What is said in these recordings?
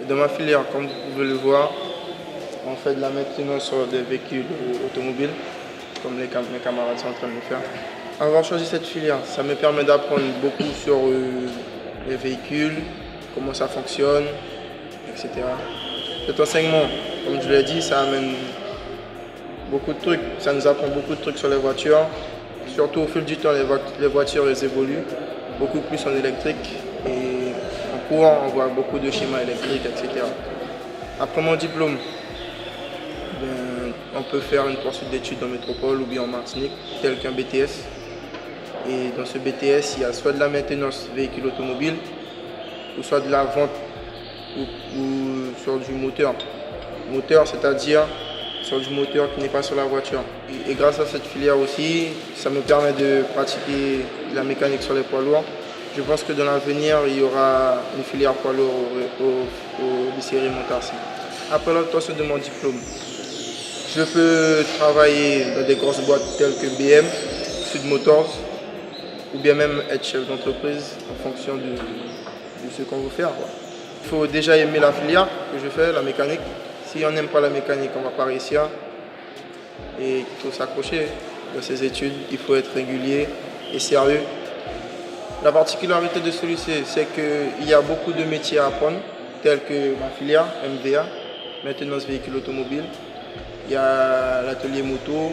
Et dans ma filière, comme vous pouvez le voir, on fait de la maintenance sur des véhicules automobiles, comme mes camarades sont en train de le faire. Avoir choisi cette filière, ça me permet d'apprendre beaucoup sur les véhicules, comment ça fonctionne, etc. Cet enseignement, comme je l'ai dit, ça amène beaucoup de trucs. Ça nous apprend beaucoup de trucs sur les voitures. Surtout au fil du temps, les voitures elles évoluent beaucoup plus en électrique. Et en courant, on voit beaucoup de schémas électriques, etc. Après mon diplôme, on peut faire une poursuite d'études en métropole ou bien en Martinique, tel qu'un BTS. Et dans ce BTS, il y a soit de la maintenance véhicule automobile, ou soit de la vente ou sur du moteur. Moteur, c'est-à-dire sur du moteur qui n'est pas sur la voiture. Et grâce à cette filière aussi, ça me permet de pratiquer de la mécanique sur les poids lourds. Je pense que dans l'avenir, il y aura une filière poids lourd au lycée Raymond Tarcy. Après l'obtention de mon diplôme, je peux travailler dans des grosses boîtes telles que BM, Sud Motors, ou bien même être chef d'entreprise en fonction de ce qu'on veut faire. Il faut déjà aimer la filière que je fais, la mécanique. Si on n'aime pas la mécanique, on ne va pas réussir. Et il faut s'accrocher dans ses études, il faut être régulier et sérieux. La particularité de ce lycée, c'est qu'il y a beaucoup de métiers à apprendre, tels que ma filière, MVA, maintenance véhicule automobile. Il y a l'atelier moto,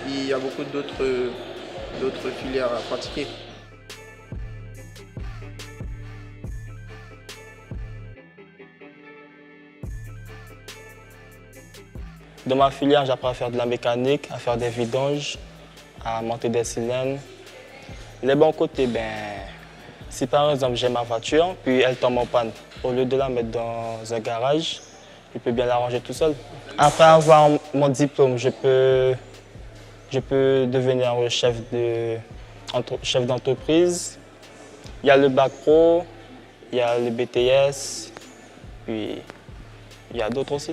il y a beaucoup d'autres filières à pratiquer. Dans ma filière, j'apprends à faire de la mécanique, à faire des vidanges, à monter des cylindres. Les bons côtés, si par exemple j'ai ma voiture, puis elle tombe en panne, au lieu de la mettre dans un garage, je peux bien la ranger tout seul. Après avoir mon diplôme, je peux devenir chef d'entreprise. Il y a le bac pro, il y a le BTS, puis il y a d'autres aussi.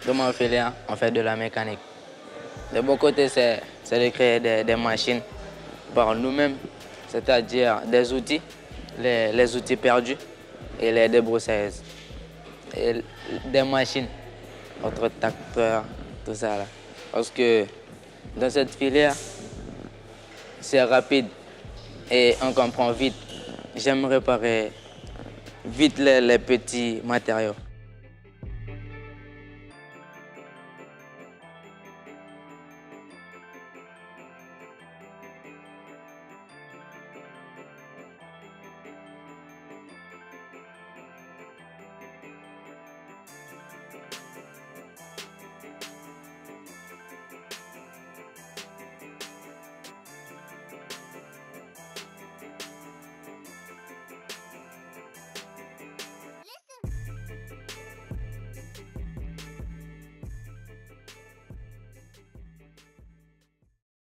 Dans ma filière, on fait de la mécanique. Le bon côté, c'est de créer des machines par nous-mêmes, c'est-à-dire des outils, les outils perdus et les débroussailleuses. Et des machines, entre tracteurs, tout ça là. Parce que dans cette filière, c'est rapide et on comprend vite. J'aime réparer vite les petits matériaux.